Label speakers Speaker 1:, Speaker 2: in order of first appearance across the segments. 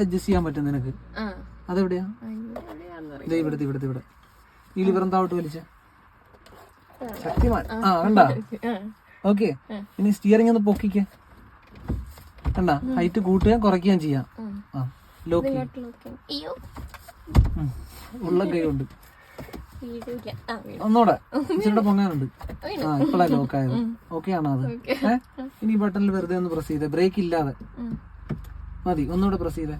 Speaker 1: Adjust ചെയ്യാൻ പറ്റും നിനക്ക്. അതെവിടെയാ? ഇവിടെ ഈ ലിവർ താവോട്ട് വലിച്ച ശക്തിമാൻ. കണ്ടാ? ഓക്കെ. ഇനി സ്റ്റിയറിംഗ് ഒന്ന് പൊക്കിക്ക. കണ്ടാ? ഹൈറ്റ് കൂട്ടുകയും കുറയ്ക്കുകയും ചെയ്യാം. ലോക്ക് ഉള്ള കൈ കൊണ്ട് ഒന്നൂടെ ഇച്ചിരി പൊങ്ങാനുണ്ട്. ഇപ്പഴാ ലോക്കായത്. ഓക്കെ ആണോ അത്? ഇനി ഈ ബട്ടണിൽ വെറുതെ ഒന്ന് പ്രസ് ചെയ്തേ, ബ്രേക്ക് ഇല്ലാതെ മതി. ഒന്നുകൂടെ പ്രസ് ചെയ്തേ.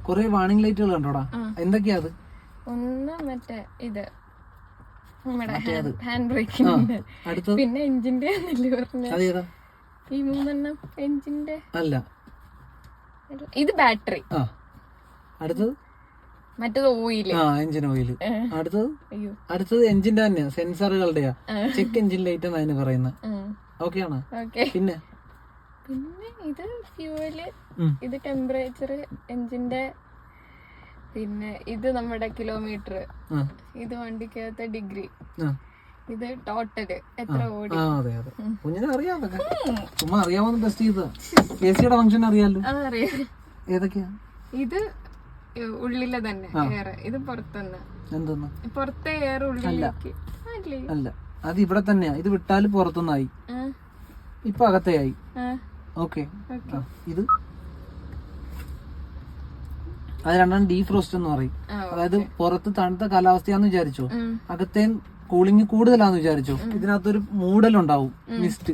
Speaker 1: കൊറേ വാണിംഗ് ലൈറ്റുകൾ കണ്ടോടാ. എന്തൊക്കെയാ അത്? അടുത്തത്
Speaker 2: പിന്നെ എഞ്ചിന്റെ
Speaker 1: അതേതാ?
Speaker 2: ഈ 3 എഞ്ചിന്റെ
Speaker 1: അല്ല,
Speaker 2: ഇത് ബാറ്ററി.
Speaker 1: അടുത്തത്
Speaker 2: മറ്റേത് ഓയില്.
Speaker 1: Engine oil. അടുത്തത് എഞ്ചിന്റെ തന്നെയാ, സെൻസറുകളുടെയാ. ചെക്ക് എഞ്ചിൻ ലൈറ്റ് എന്ന് അതിന് പറയുന്നത്. ഓക്കെ ആണോ? പിന്നെ
Speaker 2: ഇത് ഫ്യൂവല്, ഇത് ടെമ്പറേച്ചർ, എഞ്ചിന്റെ, പിന്നെ ഇത് നമ്മുടെ കിലോമീറ്റർ, ഇത് വണ്ടിക്കകത്തെ ഡിഗ്രി, ഇത് ടോട്ടല് എത്ര ഓടി.
Speaker 1: അതെ അതെ, കുഞ്ഞിനെ അറിയാം. ചുമ്മാ അറിയാവുന്ന ടെസ്റ്റ് ചെയ്ത എസിയുടെ ഫംഗ്ഷൻ അറിയാലോ. ഏതൊക്കെയാ?
Speaker 2: ഇത് ഉള്ളിലെ തന്നെ എയർ, ഇത് പുറത്തുനിന്ന്.
Speaker 1: എന്തെന്ന്?
Speaker 2: പുറത്തെ എയർ ഉള്ളിലേക്ക്
Speaker 1: അല്ല, അത് ഇവിടെ തന്നെയാ. ഇത് വിട്ടാല് പുറത്തുനിന്നായി, ഇപ്പൊ അകത്തെയായി. ഓക്കെ. ഇത് അത് രണ്ടാണ് ഡീഫ്രോസ്റ്റ് എന്ന് പറയും. അതായത് പുറത്ത് തണുത്ത കാലാവസ്ഥയാന്ന് വിചാരിച്ചോ, അകത്തേം കൂളിംഗ് കൂടുതലാന്ന് വിചാരിച്ചോ, ഇതിനകത്തൊരു മൂടലുണ്ടാവും, മിസ്റ്റ്.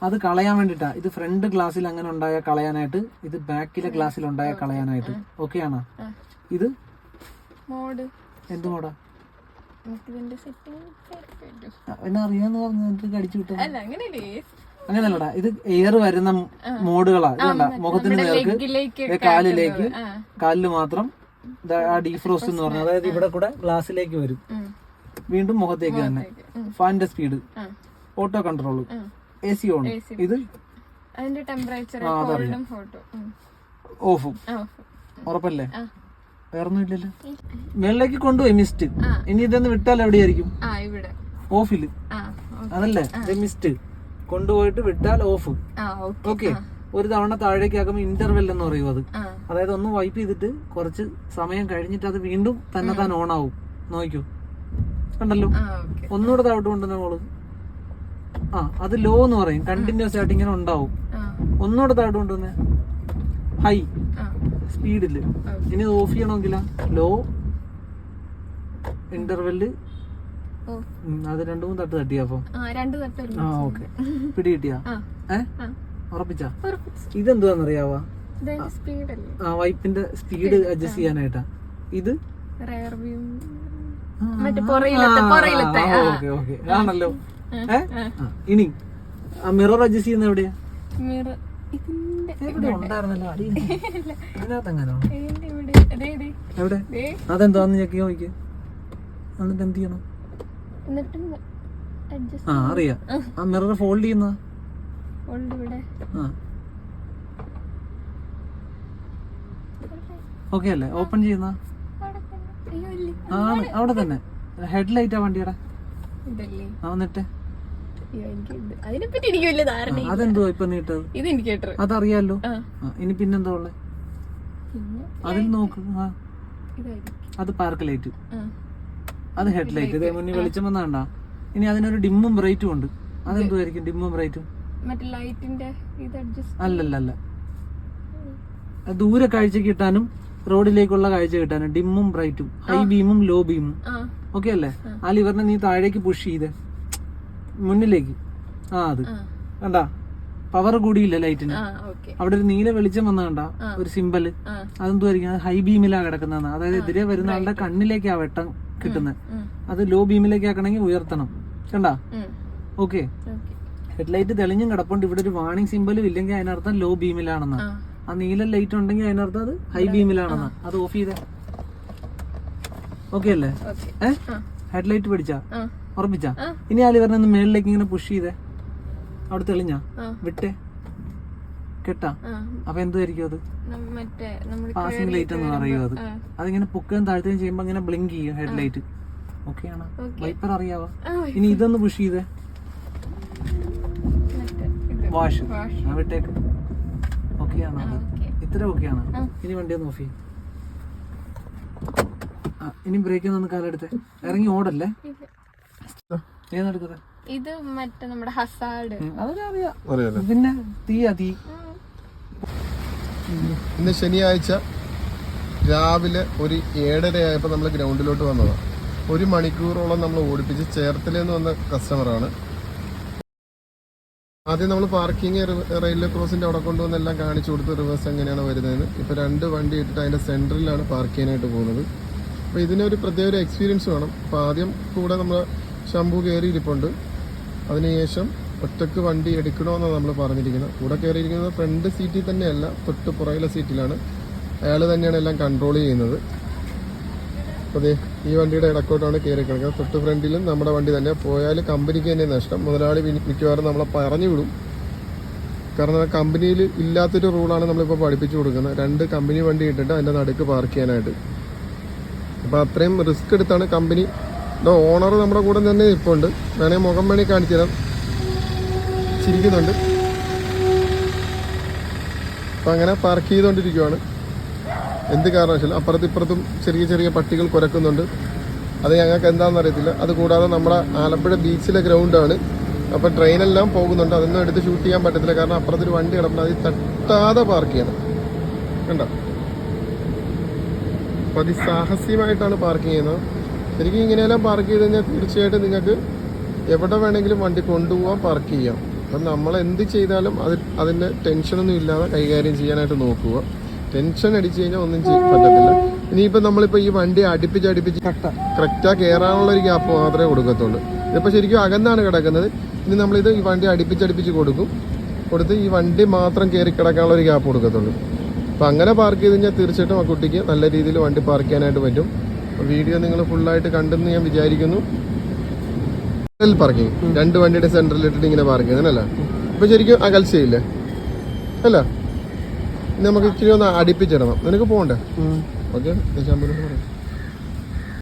Speaker 1: അത് കളയാൻ വേണ്ടിട്ടാ. ഇത് ഫ്രണ്ട് ഗ്ലാസ്സിൽ അങ്ങനെ ഉണ്ടായ കളയാനായിട്ട്, ഇത് ബാക്കിലെ ഗ്ലാസ്സിൽ ഉണ്ടായ കളയാനായിട്ട്. ഓക്കെ ആണോ? ഇത് എന്ത് മോഡാ? എന്നെ അറിയാന്ന് പറഞ്ഞു അടിച്ചു വിട്ടു. അങ്ങനല്ലടാ, ഇത് എയർ വരുന്ന മോഡുകളാ. ഇതുണ്ടാ, മുഖത്തിന് നേർക്ക്, കാലിലേക്ക്, കാലില് മാത്രം ആ ഡീഫ്രോസ്റ്റ് എന്ന് പറഞ്ഞത്. അതായത് ഇവിടെ കൂടെ ഗ്ലാസ്സിലേക്ക് വരും, വീണ്ടും മുഖത്തേക്ക് തന്നെ. ഫാനിന്റെ speed, auto control, AC on. ഇത് അതറിയാം, ഓഫും. ഉറപ്പല്ലേ? വേറൊന്നും ഇല്ലല്ലോ. മേളിലേക്ക് കൊണ്ടുപോയി മിസ്റ്റ്. ഇനി ഇതൊന്ന് വിട്ടാൽ എവിടെയായിരിക്കും? ഓഫില്. അതല്ലേ മിസ്റ്റ് കൊണ്ടുപോയിട്ട് വിട്ടാൽ ഓഫ്. ഓക്കെ. ഒരു തവണ താഴേക്ക് ആക്കുമ്പോൾ ഇന്റർവെൽ എന്ന് പറയും അത്. അതായത് ഒന്ന് വൈപ്പ് ചെയ്തിട്ട് കുറച്ച് സമയം കഴിഞ്ഞിട്ട് അത് വീണ്ടും തന്നെ താൻ ഓൺ ആവും. നോക്കൂ, കണ്ടല്ലോ. ഒന്നുകൂടെ താഴോട്ട് കൊണ്ടുവന്ന മോള്. അത് ലോ എന്ന് പറയും. കണ്ടിന്യൂസ് ആയിട്ട് ഇങ്ങനെ ഉണ്ടാവും. ഒന്നുകൂടെ താഴോട്ട് കൊണ്ടുവന്നേ, ഹൈ സ്പീഡില്. ഇനി ഓഫ് ചെയ്യണമെങ്കിലാ ലോ, ഇന്റർവെല്. അത് 2-3 തട്ട് തട്ടിയാ. ഓക്കെ, പിടി കിട്ടിയാ? ഉറപ്പിച്ചാ? ഇതെന്തുവാന്നറിയാവാ? വൈപ്പിന്റെ സ്പീഡ് അഡ്ജസ്റ്റ് ചെയ്യാനായിട്ടാ. ഇത് ഓക്കെ ഓക്കെ ആണല്ലോ. ഇനി മിറർ അഡ്ജസ്റ്റ് ചെയ്യുന്ന എവിടെയാ? എവിടെ ഉണ്ടായിരുന്നല്ലോ, അതിനകത്തെങ്ങനോ. എവിടെ? അതെന്താന്ന് ചെക്ക് നോക്കി. എന്നിട്ട് എന്ത് ചെയ്യണം? അറിയാം. ആ മിറർ ഫോൾഡ് ചെയ്യുന്ന ഓക്കെ അല്ലേ? ഓപ്പൺ ചെയ്യുന്ന ആണ് അവിടെ തന്നെ. ഹെഡ് ലൈറ്റാ വണ്ടിയുടെ. എന്നിട്ട് അതെന്തോ ഇപ്പൊ നീട്ടത്? അതറിയാലോ. ഇനി പിന്നെന്താ ഉള്ളത്? അതിൽ നോക്ക്. അത് പാർക്ക് ലൈറ്റ്, അത് ഹെഡ് ലൈറ്റ്. ഇതേ മുന്നിൽ വെളിച്ചം വന്നാണ്ട. ഇനി അതിനൊരു ഡിമ്മും ബ്രൈറ്റും ഉണ്ട്. അതെന്തുമായിരിക്കും ഡിമ്മും ബ്രൈറ്റും? അല്ലല്ല, ദൂരെ കാഴ്ച കിട്ടാനും റോഡിലേക്കുള്ള കാഴ്ച കിട്ടാനും ഡിമ്മും ബ്രൈറ്റും, ഹൈ ബീമും ലോ ബീമും. ഓക്കെ അല്ലേ? ആ ലിവറിനെ നീ താഴേക്ക് പുഷ് ചെയ്ത് മുന്നിലേക്ക്. അത് കണ്ടാ, പവർ കൂടിയില്ല ലൈറ്റിന്. അവിടെ ഒരു നീല വെളിച്ചം വന്ന കണ്ട ഒരു സിമ്പല്. അതെന്തുമായിരിക്കും? ഹൈ ബീമിലാ കിടക്കുന്ന. അതായത് എതിരെ വരുന്ന ആളുടെ കണ്ണിലേക്കാ വെട്ടം കിട്ടുന്നത്. അത് ലോ ബീമിലേക്ക് ആക്കണമെങ്കിൽ ഉയർത്തണം. കണ്ടാ? ഓക്കെ. ഹെഡ്ലൈറ്റ് തെളിഞ്ഞും കിടപ്പുണ്ട്. ഇവിടെ ഒരു വാണിംഗ് സിമ്പലും ഇല്ലെങ്കിൽ അതിനർത്ഥം ലോ ബീമിലാണെന്നാ. ആ നീല ലൈറ്റ് ഉണ്ടെങ്കിൽ അതിനർത്ഥം അത് ഹൈ ബീമിലാണെന്നാ. അത് ഓഫ് ചെയ്തേ. ഓക്കെ അല്ലേ? ഹെഡ്ലൈറ്റ് പിടിച്ചാ? ഉറപ്പിച്ചാ? ഇനി ആ ലിവറിനെ മേളിലേക്ക് ഇങ്ങനെ പുഷ് ചെയ്തേ. അവിടെ തെളിഞ്ഞാ? വിട്ടേ, കേട്ടാ? അപ്പൊ എന്തുമായിരിക്കും അത്? പാസിംഗ് ലൈറ്റ് എന്ന് പറയും. അതിങ്ങനെ പൊക്കുകയും താഴ്ത്തുകയും ചെയ്യുമ്പോ ഇങ്ങനെ ബ്ലിങ്ക് ചെയ്യും ഹെഡ്ലൈറ്റ്. ഓക്കെ ആണോ? വൈപ്പർ അറിയാവോ? ഇനി ഇതൊന്ന് പുഷ് ചെയ്തേ. വാഷ് വിട്ടേക്ക്. ഓക്കെ ആണോ? ഇത്ര ഓക്കെയാണ്. ഇനി വണ്ടി ഒന്ന് ഓഫ് ചെയ്യും. ഇനി ബ്രേക്ക് ഒന്ന് കാലെടുത്തേ. ഇറങ്ങി ഓടല്ലേ. ഏതെടുക്കട്ടെ?
Speaker 2: ഇത് മറ്റേ നമ്മുടെ ഹസാഡ്.
Speaker 1: അതറിയാം. പിന്നെ തീ.
Speaker 3: ഇന്ന് ശനിയാഴ്ച രാവിലെ ഒരു 7:30 ആയപ്പോൾ നമ്മൾ ഗ്രൗണ്ടിലോട്ട് വന്നതാണ്. 1 മണിക്കൂറോളം നമ്മൾ ഓടിപ്പിച്ച് ചേർത്തലേന്ന് വന്ന കസ്റ്റമറാണ്. ആദ്യം നമ്മൾ പാർക്കിംഗ് റെയിൽവേ ക്രോസിന്റെ അവിടെ കൊണ്ടുവന്ന് എല്ലാം കാണിച്ചു കൊടുത്ത് റിവേഴ്സ് എങ്ങനെയാണ് വരുന്നതെന്ന്. ഇപ്പോൾ 2 വണ്ടി ഇട്ടിട്ട് അതിന്റെ സെന്ററിലാണ് പാർക്ക് ചെയ്യാനായിട്ട് പോകുന്നത്. അപ്പോൾ ഇതിനൊരു പ്രത്യേക ഒരു എക്സ്പീരിയൻസ് വേണം. അപ്പോൾ ആദ്യം കൂടെ നമ്മൾ ശംഭു കയറി ഇരിപ്പുണ്ട്. അതിനുശേഷം ഒറ്റക്ക് വണ്ടി എടുക്കണമെന്നാണ് നമ്മൾ പറഞ്ഞിരിക്കുന്നത്. കൂടെ കയറിയിരിക്കുന്നത് ഫ്രണ്ട് സീറ്റിൽ തന്നെയല്ല, തൊട്ട് പുറകിലെ സീറ്റിലാണ്. അയാൾ തന്നെയാണ് എല്ലാം കൺട്രോൾ ചെയ്യുന്നത്. അപ്പോൾ ഈ വണ്ടിയുടെ ഇടക്കോട്ടാണ് കയറി കിടക്കുന്നത്. തൊട്ട് ഫ്രണ്ടിലും നമ്മുടെ വണ്ടി തന്നെ. പോയാൽ കമ്പനിക്ക് തന്നെ നഷ്ടം. മുതലാളി മിക്കവാറും നമ്മളെ പറഞ്ഞു വിടും. കാരണം കമ്പനിയിൽ ഇല്ലാത്തൊരു റൂളാണ് നമ്മളിപ്പോൾ പഠിപ്പിച്ചു കൊടുക്കുന്നത്. 2 കമ്പനി വണ്ടി ഇട്ടിട്ട് അതിൻ്റെ നടുക്ക് പാർക്ക് ചെയ്യാനായിട്ട്. അപ്പോൾ അത്രയും റിസ്ക് എടുത്താണ് കമ്പനി. ഓണർ നമ്മുടെ കൂടെ തന്നെ ഇപ്പുണ്ട്. വേണമെങ്കിൽ മുഖം വേണമെങ്കിൽ കാണിച്ചു തരാം. ചിരിക്കുന്നുണ്ട്. അപ്പം അങ്ങനെ പാർക്ക് ചെയ്തുകൊണ്ടിരിക്കുവാണ്. എന്ത് കാരണവശാലും അപ്പുറത്തും ഇപ്പുറത്തും ചെറിയ ചെറിയ പട്ടികൾ കുരക്കുന്നുണ്ട്. അത് ഞങ്ങൾക്ക് എന്താണെന്ന് അറിയത്തില്ല. അതുകൂടാതെ നമ്മുടെ ആലപ്പുഴ ബീച്ചിലെ ഗ്രൗണ്ടാണ്. അപ്പോൾ ട്രെയിനെല്ലാം പോകുന്നുണ്ട്. അതൊന്നും എടുത്ത് ഷൂട്ട് ചെയ്യാൻ പറ്റത്തില്ല. കാരണം അപ്പുറത്തൊരു വണ്ടി കിടപ്പുണ്ട്. അതിൽ തട്ടാതെ പാർക്ക് ചെയ്യണം. കണ്ടോ? അപ്പോൾ അതിസാഹസ്യമായിട്ടാണ് പാർക്ക് ചെയ്യുന്നത്. ശരിക്കും ഇങ്ങനെയെല്ലാം പാർക്ക് ചെയ്ത് കഴിഞ്ഞാൽ തീർച്ചയായിട്ടും നിങ്ങൾക്ക് എവിടെ വേണമെങ്കിലും വണ്ടി കൊണ്ടുപോകാൻ പാർക്ക് ചെയ്യാം. അപ്പം നമ്മൾ എന്ത് ചെയ്താലും അതിൻ്റെ ടെൻഷനൊന്നും ഇല്ലാതെ കൈകാര്യം ചെയ്യാനായിട്ട് നോക്കുക. ടെൻഷൻ അടിച്ചു കഴിഞ്ഞാൽ ഒന്നും പറ്റത്തില്ല. ഇനിയിപ്പോൾ നമ്മളിപ്പോൾ ഈ വണ്ടി അടുപ്പിച്ച് കറക്റ്റാ കയറാനുള്ള ഒരു ഗ്യാപ്പ് മാത്രമേ കൊടുക്കത്തുള്ളൂ. ഇതിപ്പോൾ ശരിക്കും അകന്നാണ് കിടക്കുന്നത്. ഇനി നമ്മളിത് ഈ വണ്ടി അടുപ്പിച്ച് കൊടുത്ത് ഈ വണ്ടി മാത്രം കയറി കിടക്കാനുള്ള ഒരു ഗ്യാപ്പ് കൊടുക്കത്തുള്ളൂ. അപ്പോൾ അങ്ങനെ പാർക്ക് ചെയ്ത് കഴിഞ്ഞാൽ തീർച്ചയായിട്ടും ആ കുട്ടിക്ക് നല്ല രീതിയിൽ വണ്ടി പാർക്ക് ചെയ്യാനായിട്ട് പറ്റും. വീഡിയോ നിങ്ങൾ ഫുള്ളായിട്ട് കണ്ടെന്ന് ഞാൻ വിചാരിക്കുന്നു. പാർക്കിംഗ് 2 വണ്ടിയുടെ സെന്ററിൽ ഇട്ടിട്ട് ഇങ്ങനെ പാർക്ക് ചെയ്യുന്നതല്ല. ഇപ്പൊ ശരിക്കും അകൽച്ചയില്ലേ അല്ല. നമുക്ക് ഇച്ചിരി ഒന്ന് അടുപ്പിച്ചിടണം. നിനക്ക് പോകണ്ടേ? ഓക്കെ.